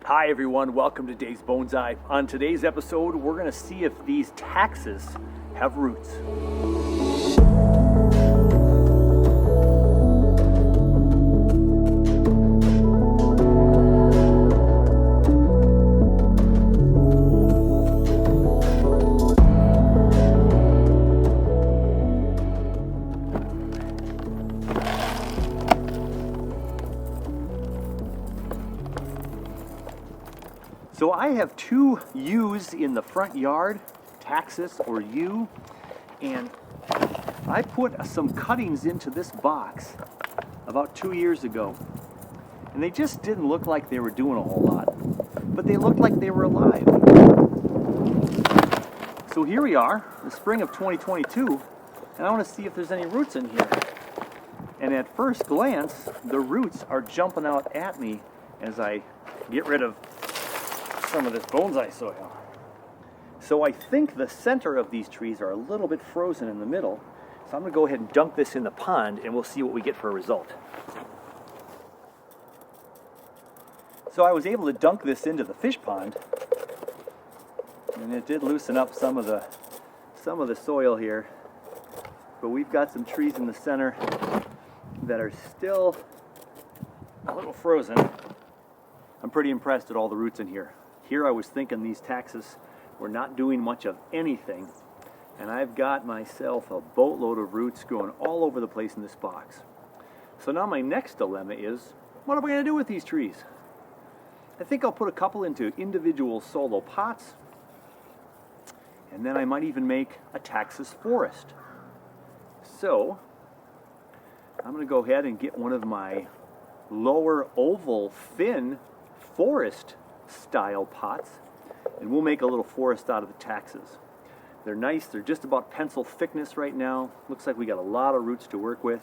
Hi everyone, welcome to Dave's Bonsai. On today's episode, we're going to see if these Taxus have roots. So I have two U's in the front yard, Taxus or U, and I put some cuttings into this box about 2 years ago. And they just didn't look like they were doing a whole lot, but they looked like they were alive. So here we are, the spring of 2022, and I want to see if there's any roots in here. And at first glance, the roots are jumping out at me as I get rid of some of this bonsai soil. So I think the center of these trees are a little bit frozen in the middle. So I'm going to go ahead and dunk this in the pond and we'll see what we get for a result. So I was able to dunk this into the fish pond, and it did loosen up some of the soil here. But we've got some trees in the center that are still a little frozen. I'm pretty impressed at all the roots in here. Here I was thinking these Taxus were not doing much of anything, and I've got myself a boatload of roots growing all over the place in this box. So now my next dilemma is, what am I going to do with these trees? I think I'll put a couple into individual solo pots, and then I might even make a Taxus forest. So I'm going to go ahead and get one of my lower oval thin forest style pots, and we'll make a little forest out of the Taxus. They're nice, they're just about pencil thickness right now. Looks like we got a lot of roots to work with.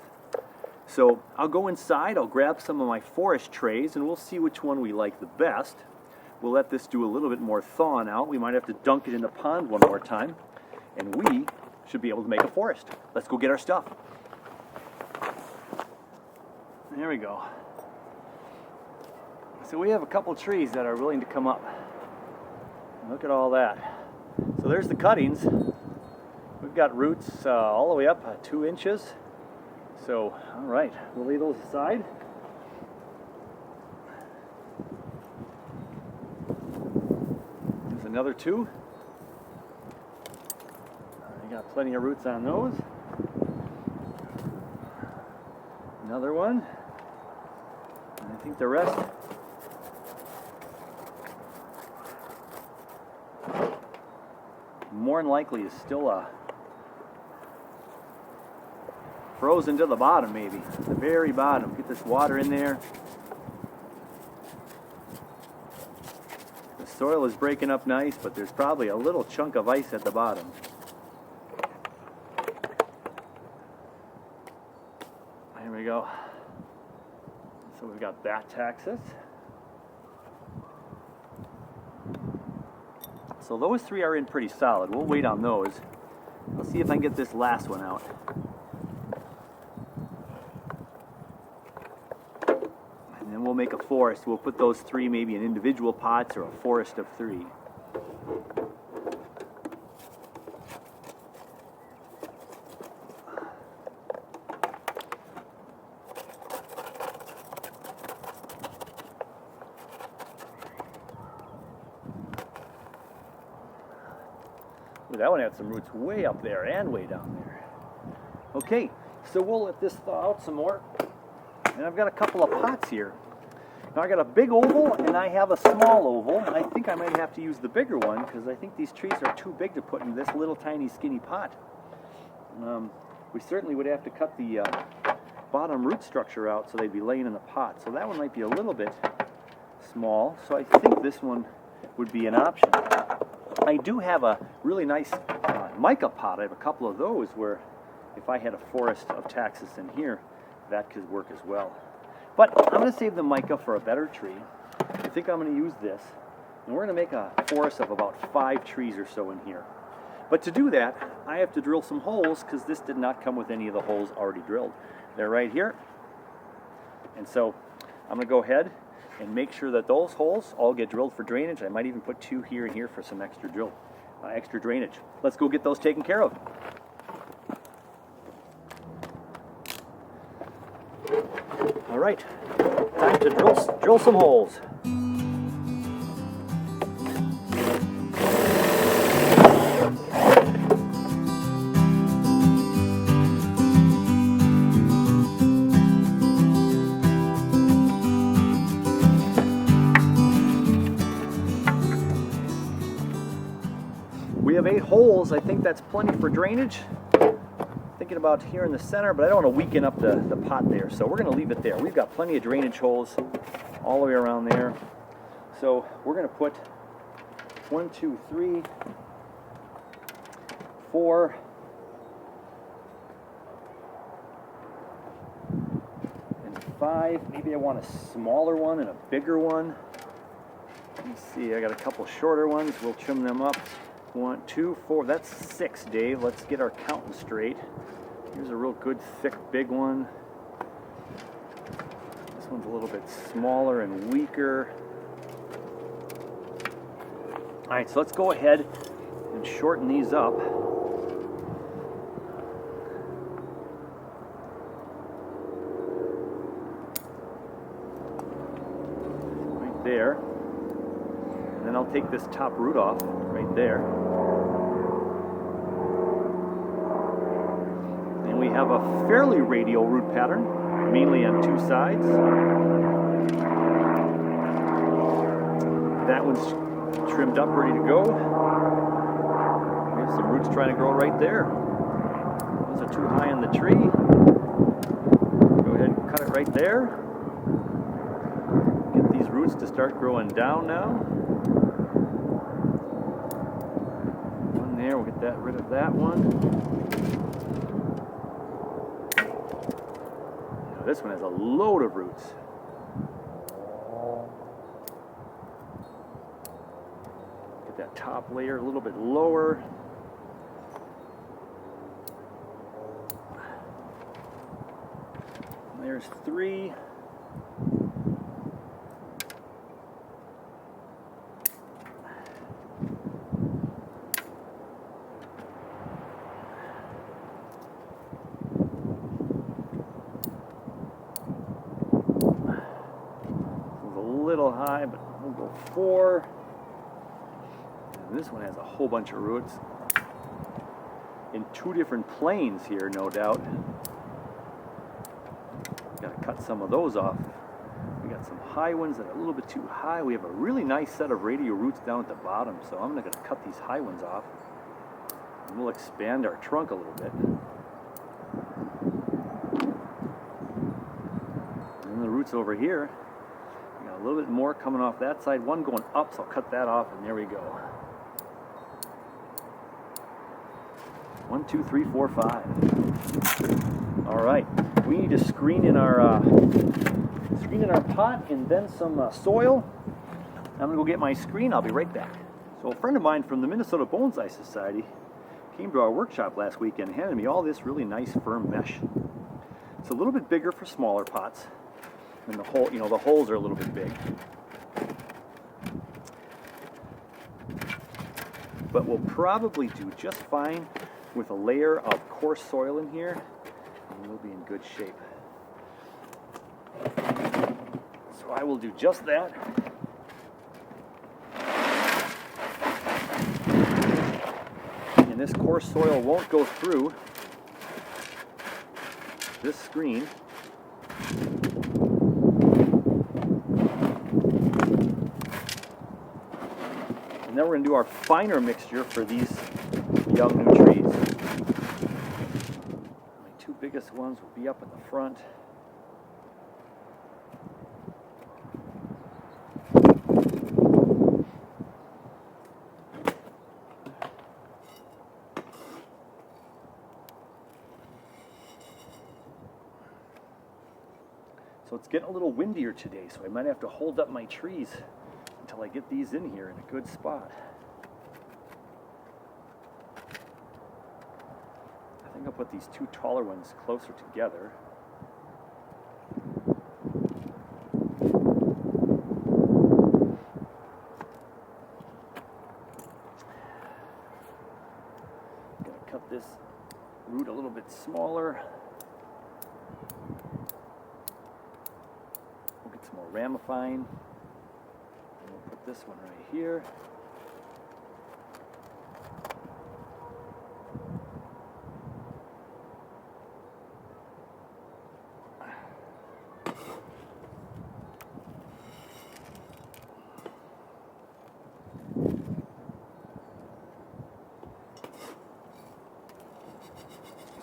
So I'll go inside, I'll grab some of my forest trays, and we'll see which one we like the best. We'll let this do a little bit more thawing out. We might have to dunk it in the pond one more time, and we should be able to make a forest. Let's go get our stuff. There we go. So we have a couple trees that are willing to come up. Look at all that. So there's the cuttings. We've got roots all the way up 2 inches. So, all right, we'll lay those aside. There's another 2. I got plenty of roots on those. Another one. And I think the rest. More than likely is still frozen to the bottom, maybe the very bottom. Get this water in there. The soil is breaking up nice, but there's probably a little chunk of ice at the bottom. There we go. So we've got that Taxus. So those 3 are in pretty solid. We'll wait on those. I'll see if I can get this last one out. And then we'll make a forest. We'll put those 3 maybe in individual pots or a forest of 3. That one had some roots way up there and way down there. Okay, so we'll let this thaw out some more. And I've got a couple of pots here. Now I got a big oval and I have a small oval. I think I might have to use the bigger one because I think these trees are too big to put in this little tiny skinny pot. We certainly would have to cut the bottom root structure out so they'd be laying in the pot. So that one might be a little bit small. So I think this one would be an option. I do have a really nice mica pot. I have a couple of those where if I had a forest of Taxus in here, that could work as well. But I'm going to save the mica for a better tree. I think I'm going to use this, and we're going to make a forest of about 5 trees or so in here. But to do that, I have to drill some holes because this did not come with any of the holes already drilled. They're right here. And so I'm going to go ahead. and make sure that those holes all get drilled for drainage. I might even put 2 here and here for some extra extra drainage. Let's go get those taken care of. All right, time to drill some holes. We have 8 holes. I think that's plenty for drainage. Thinking about here in the center, but I don't want to weaken up the pot there, so we're going to leave it there. We've got plenty of drainage holes all the way around there. So we're going to put 1, 2, 3, 4, and 5. Maybe I want a smaller one and a bigger one. Let me see, I got a couple shorter ones. We'll trim them up. 1, 2, 4, that's 6, Dave. Let's get our counting straight. Here's a real good, thick, big one. This one's a little bit smaller and weaker. All right, so let's go ahead and shorten these up. Right there. And then I'll take this top root off right there. And we have a fairly radial root pattern, mainly on 2 sides. That one's trimmed up, ready to go. We have some roots trying to grow right there. Those are too high in the tree. Go ahead and cut it right there. Get these roots to start growing down now. One there, we'll get rid of that one. Now this one has a load of roots. Get that top layer a little bit lower. There's 3. It's a little high, but we'll go 4. And this one has a whole bunch of roots in 2 different planes here, no doubt. Got to cut some of those off. We got some high ones that are a little bit too high. We have a really nice set of radial roots down at the bottom, so I'm going to cut these high ones off. And we'll expand our trunk a little bit. And the roots over here, we got a little bit more coming off that side. One going up, so I'll cut that off, and there we go. 1, 2, 3, 4, 5. All right. We need to screen in our pot and then some soil. I'm gonna go get my screen. I'll be right back. So a friend of mine from the Minnesota Bonsai Society came to our workshop last weekend and handed me all this really nice firm mesh. It's a little bit bigger for smaller pots, and the hole, the holes are a little bit big. But we'll probably do just fine with a layer of coarse soil in here. We'll be in good shape. So I will do just that. And this coarse soil won't go through this screen. And then we're going to do our finer mixture for these young new trees. Biggest ones will be up in the front. So it's getting a little windier today, so I might have to hold up my trees until I get these in here in a good spot. I think I'll put these 2 taller ones closer together. this root a little bit smaller. We'll get some more ramifying. And we'll put this one right here.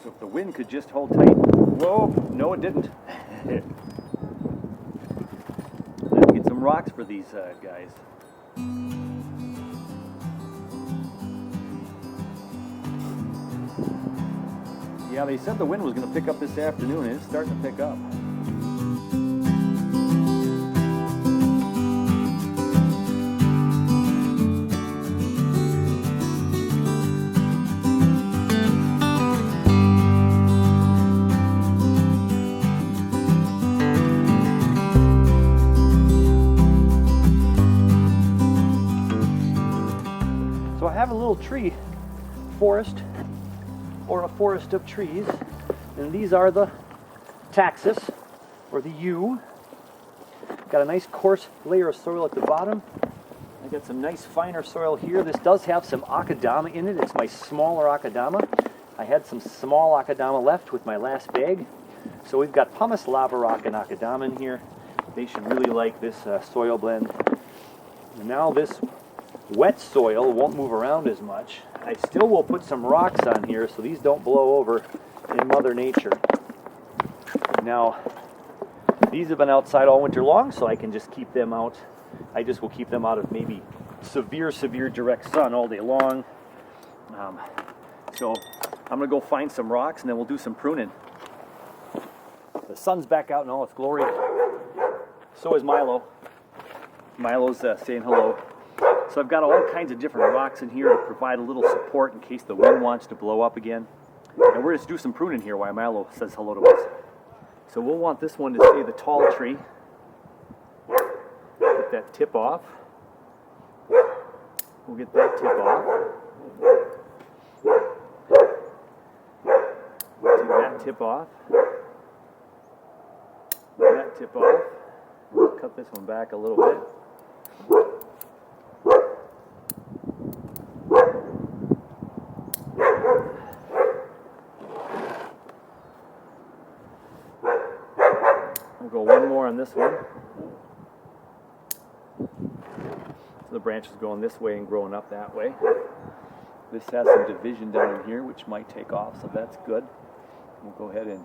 So if the wind could just hold tight. Whoa, no it didn't. Let's get some rocks for these guys. Yeah, they said the wind was going to pick up this afternoon, and it's starting to pick up. So I have a little tree forest, or a forest of trees, and these are the Taxus, or the yew. Got a nice coarse layer of soil at the bottom. I got some nice finer soil here. This does have some akadama in it. It's my smaller akadama. I had some small akadama left with my last bag. So we've got pumice, lava rock, and akadama in here. They should really like this soil blend. And now this wet soil won't move around as much. I still will put some rocks on here so these don't blow over in Mother Nature. Now, these have been outside all winter long, so I can just keep them out. I just will keep them out of maybe severe direct sun all day long. So I'm going to go find some rocks and then we'll do some pruning. The sun's back out in all its glory. So is Milo. Milo's saying hello. So I've got all kinds of different rocks in here to provide a little support in case the wind wants to blow up again. And we're just do some pruning here while Milo says hello to us. So we'll want this one to stay the tall tree. Get that tip off. We'll get that tip off. We'll take that tip off. That tip off. We'll cut this one back a little bit. We'll go one more on this one. So the branch is going this way and growing up that way. This has some division down in here which might take off, so that's good. We'll go ahead and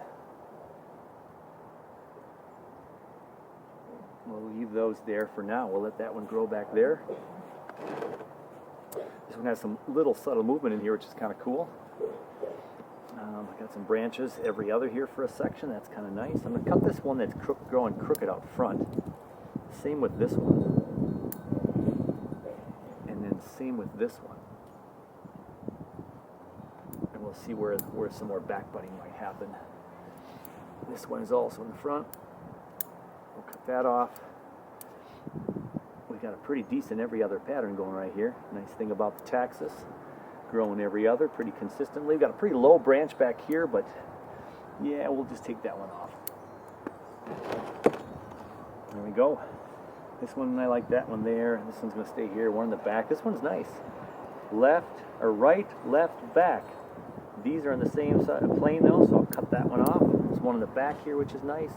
we'll leave those there for now. We'll let that one grow back there. This one has some little subtle movement in here, which is kind of cool. I got some branches every other here for a section. That's kind of nice. I'm going to cut this one that's growing crooked out front. Same with this one. And then same with this one. And we'll see where some more back budding might happen. This one is also in the front. We'll cut that off. We've got a pretty decent every other pattern going right here. Nice thing about the Taxus. Growing every other pretty consistently. We've got a pretty low branch back here, but yeah, we'll just take that one off. There we go. This one, I like that one there. This one's going to stay here. One in the back. This one's nice. Left or right, left, back. These are in the same plane though, so I'll cut that one off. There's one in the back here, which is nice.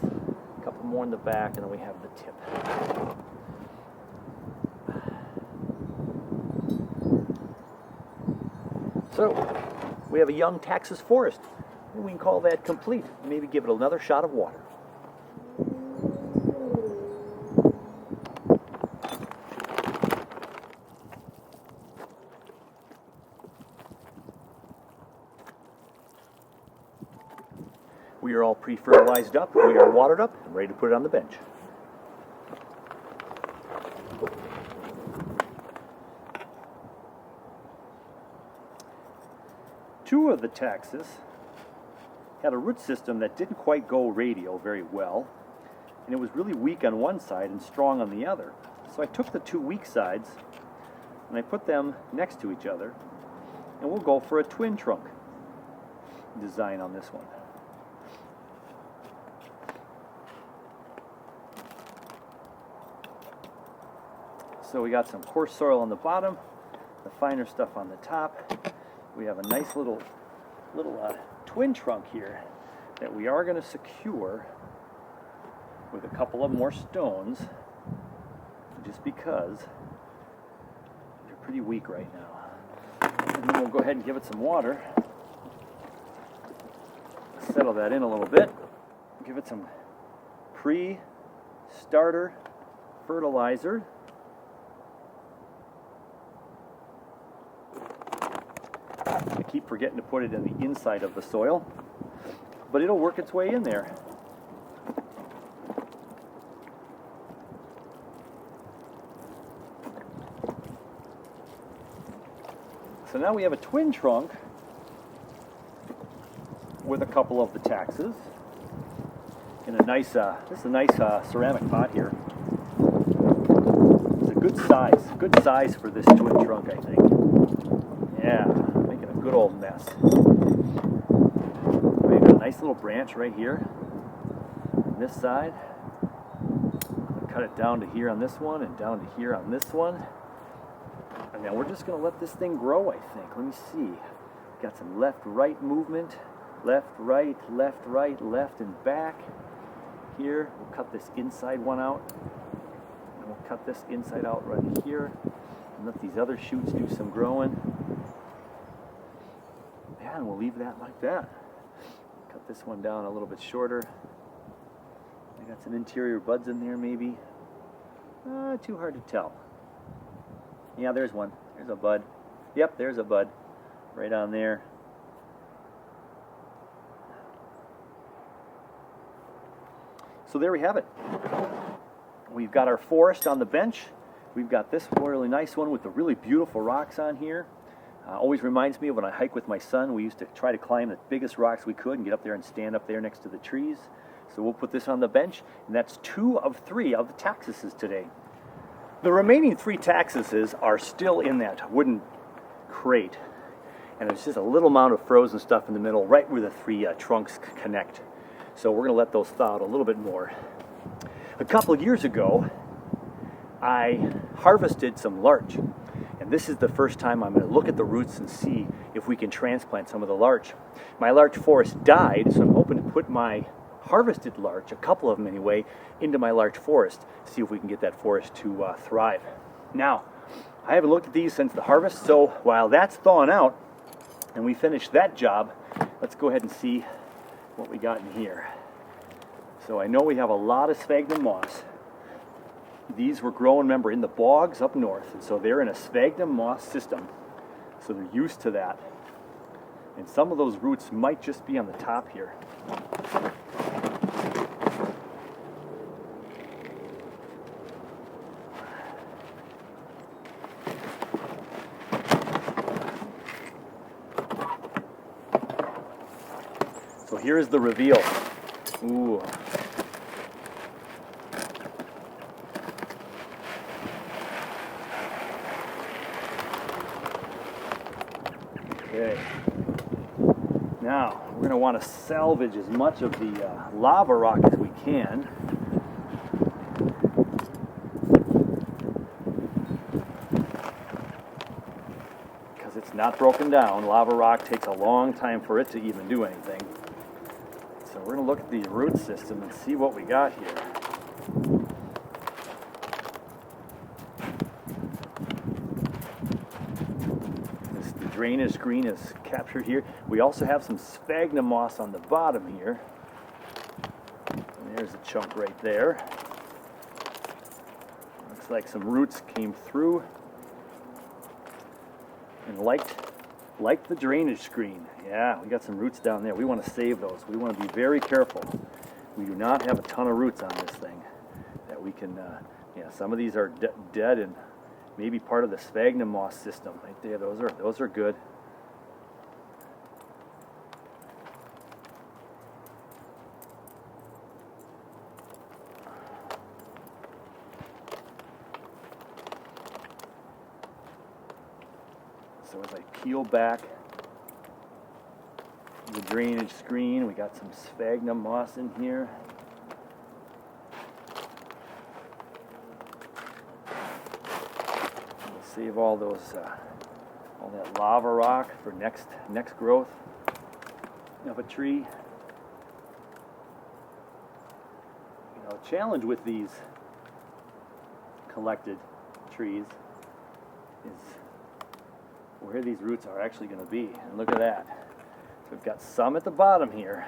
A couple more in the back, and then we have the tip. So, we have a young Taxus forest. We can call that complete. Maybe give it another shot of water. We are all pre-fertilized up, we are watered up, and ready to put it on the bench. Two of the Taxus had a root system that didn't quite go radial very well, and it was really weak on one side and strong on the other. So I took the two weak sides and I put them next to each other, and we'll go for a twin trunk. design on this one. So we got some coarse soil on the bottom, the finer stuff on the top. We have a nice little twin trunk here that we are going to secure with a couple of more stones, just because they're pretty weak right now. And then we'll go ahead and give it some water, settle that in a little bit, give it some pre-starter fertilizer. I keep forgetting to put it in the inside of the soil, but it'll work its way in there. So now we have a twin trunk with a couple of the Taxus in a nice, this is a nice ceramic pot here. It's a good size for this twin trunk, I think. Yeah, making a good old mess. We got a nice little branch right here on this side. Cut it down to here on this one and down to here on this one. And then we're just going to let this thing grow, I think. Let me see. Got some left-right movement. Left, right, and back. Here, we'll cut this inside one out. And we'll cut this inside out right here. And let these other shoots do some growing. Yeah, and we'll leave that like that. Cut this one down a little bit shorter. I got some interior buds in there, maybe. Too hard to tell. Yeah, there's one. There's a bud. Yep, there's a bud. Right on there. So there we have it. We've got our forest on the bench. We've got this really nice one with the really beautiful rocks on here. Always reminds me of when I hike with my son. We used to try to climb the biggest rocks we could and get up there and stand up there next to the trees. So we'll put this on the bench, and that's 2 of 3 of the Taxuses today. The remaining 3 Taxuses are still in that wooden crate, and there's just a little amount of frozen stuff in the middle, right where the 3 trunks connect. So we're going to let those thaw out a little bit more. A couple of years ago, I harvested some larch, and this is the first time I'm going to look at the roots and see if we can transplant some of the larch. My larch forest died, so I'm hoping to put my harvested larch, a couple of them anyway, into my larch forest, see if we can get that forest to thrive. Now, I haven't looked at these since the harvest, so while that's thawing out and we finish that job, let's go ahead and see what we got in here. So I know we have a lot of sphagnum moss. These were grown, remember, in the bogs up north, and so they're in a sphagnum moss system, so they're used to that. And some of those roots might just be on the top here. So here's the reveal. Ooh. Okay. Now, we're going to want to salvage as much of the lava rock as we can. Because it's not broken down. Lava rock takes a long time for it to even do anything. So we're going to look at the root system and see what we got here. The drainage screen is captured here. We also have some sphagnum moss on the bottom here. And there's a chunk right there. Looks like some roots came through and liked the drainage screen. Yeah, we got some roots down there. We want to save those. We want to be very careful. We do not have a ton of roots on this thing that we can, yeah, some of these are dead and maybe part of the sphagnum moss system right there. Those are good. So as I peel back There's a drainage screen. We got some sphagnum moss in here. We'll save all those, all that lava rock for next growth of a tree. You know, the challenge with these collected trees is where these roots are actually going to be. And look at that. So we've got some at the bottom here,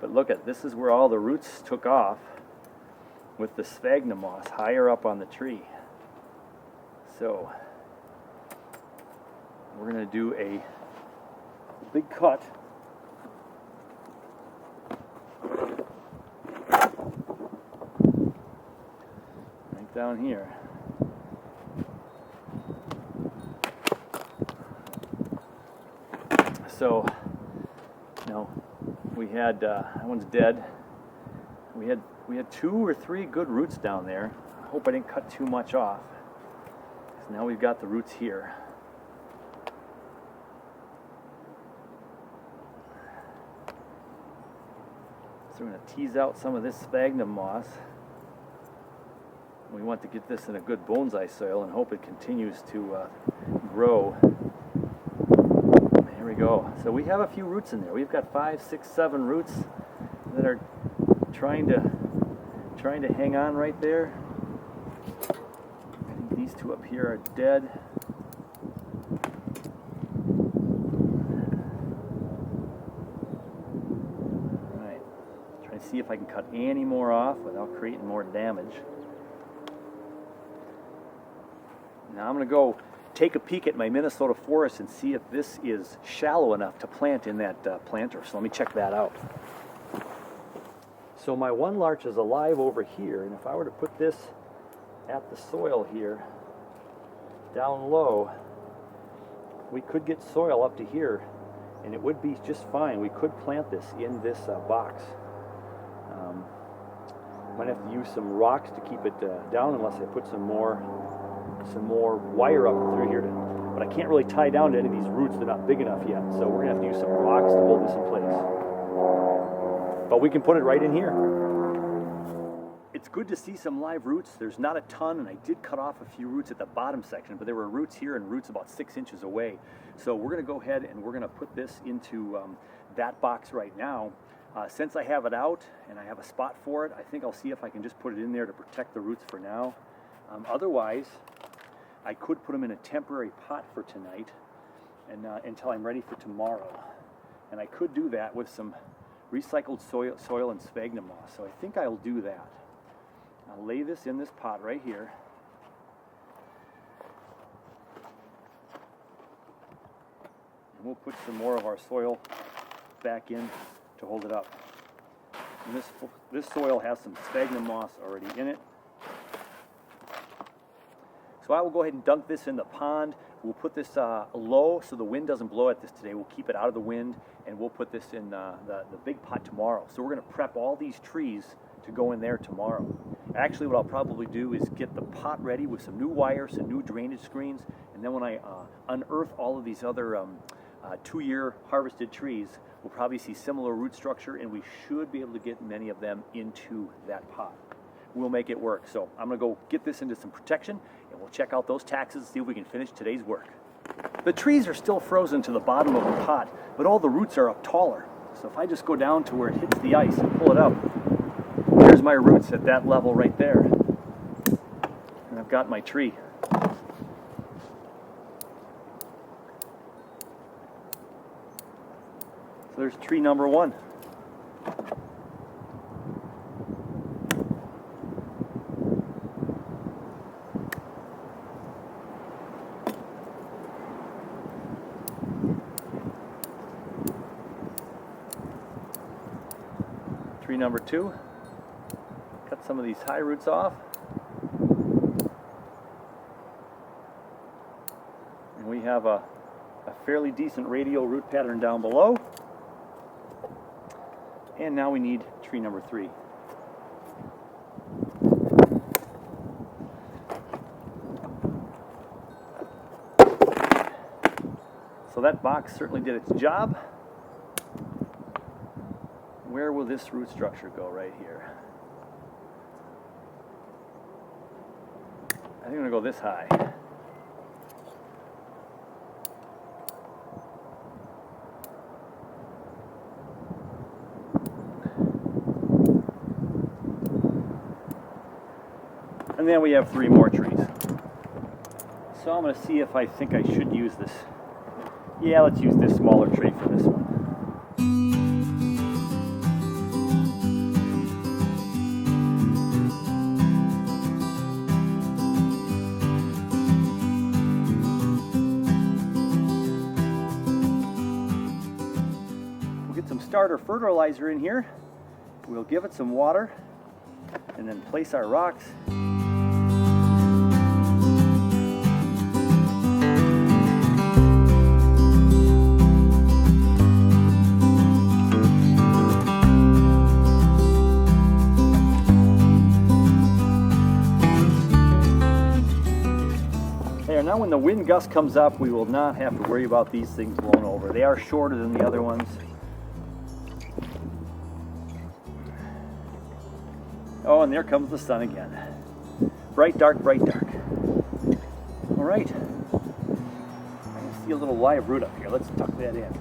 but look at this is where all the roots took off with the sphagnum moss higher up on the tree. So we're going to do a big cut. Right down here. So, you know, we had that one's dead. We had 2 or 3 good roots down there. I hope I didn't cut too much off. So now we've got the roots here. So we're going to tease out some of this sphagnum moss. We want to get this in a good bonsai soil and hope it continues to grow. There we go. So we have a few roots in there. We've got 5, 6, 7 roots that are trying to hang on right there. I think these 2 up here are dead. All right. Try to see if I can cut any more off without creating more damage. Now I'm going to go take a peek at my Minnesota forest and see if this is shallow enough to plant in that planter. So let me check that out. So my one larch is alive over here, and if I were to put this at the soil here, down low, we could get soil up to here, and it would be just fine. We could plant this in this box. Might have to use some rocks to keep it down unless I put some more wire up through here, but I can't really tie down to any of these roots. They're not big enough yet, so we're gonna have to use some rocks to hold this in place. But we can put it right in here. It's good to see some live roots. There's not a ton, and I did cut off a few roots at the bottom section, but there were roots here and roots about 6 inches away. So we're gonna go ahead and we're gonna put this into that box right now. Since I have it out and I have a spot for it, I think I'll see if I can just put it in there to protect the roots for now. Otherwise, I could put them in a temporary pot for tonight and until I'm ready for tomorrow. And I could do that with some recycled soil and sphagnum moss. So I think I'll do that. I'll lay this in this pot right here. And we'll put some more of our soil back in to hold it up. And this soil has some sphagnum moss already in it. So I will go ahead and dunk this in the pond. We'll put this low so the wind doesn't blow at this today. We'll keep it out of the wind, and we'll put this in the big pot tomorrow. So we're going to prep all these trees to go in there tomorrow. Actually, what I'll probably do is get the pot ready with some new wires and new drainage screens, and then when I unearth all of these other 2-year harvested trees, we'll probably see similar root structure, and we should be able to get many of them into that pot. We'll make it work. So I'm going to go get this into some protection, and we'll check out those taxes and see if we can finish today's work. The trees are still frozen to the bottom of the pot, but all the roots are up taller. So if I just go down to where it hits the ice and pull it up, there's my roots at that level right there. And I've got my tree. So there's tree number 1. Tree number 2. Cut some of these high roots off. And we have a fairly decent radial root pattern down below. And now we need tree number 3. So that box certainly did its job. Where will this root structure go? Right here. I think I'm gonna go this high. And then we have 3 more trees. So I'm going to see if I think I should use this. Yeah, let's use this smaller tree for this one. We'll get some starter fertilizer in here. We'll give it some water and then place our rocks. Now when the wind gust comes up, we will not have to worry about these things blown over. They are shorter than the other ones. Oh, and there comes the sun again. Bright, dark, bright, dark. All right. I can see a little live root up here. Let's tuck that in.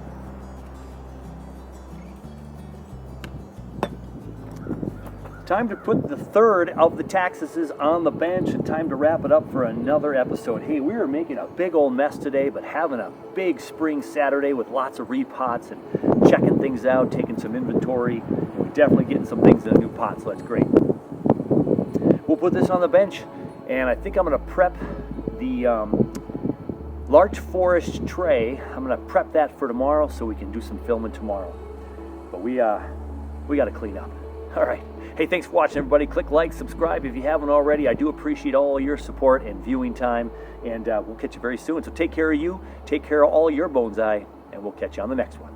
Time to put the third of the Taxuses on the bench and time to wrap it up for another episode. Hey, we are making a big old mess today, but having a big spring Saturday with lots of repots and checking things out, taking some inventory. We're definitely getting some things in a new pot, so that's great. We'll put this on the bench, and I think I'm going to prep the Larch Forest tray. I'm going to prep that for tomorrow so we can do some filming tomorrow. But we got to clean up. All right. Hey, thanks for watching, everybody. Click like, subscribe if you haven't already. I do appreciate all your support and viewing time, and we'll catch you very soon. So take care of you, take care of all your bonsai, and we'll catch you on the next one.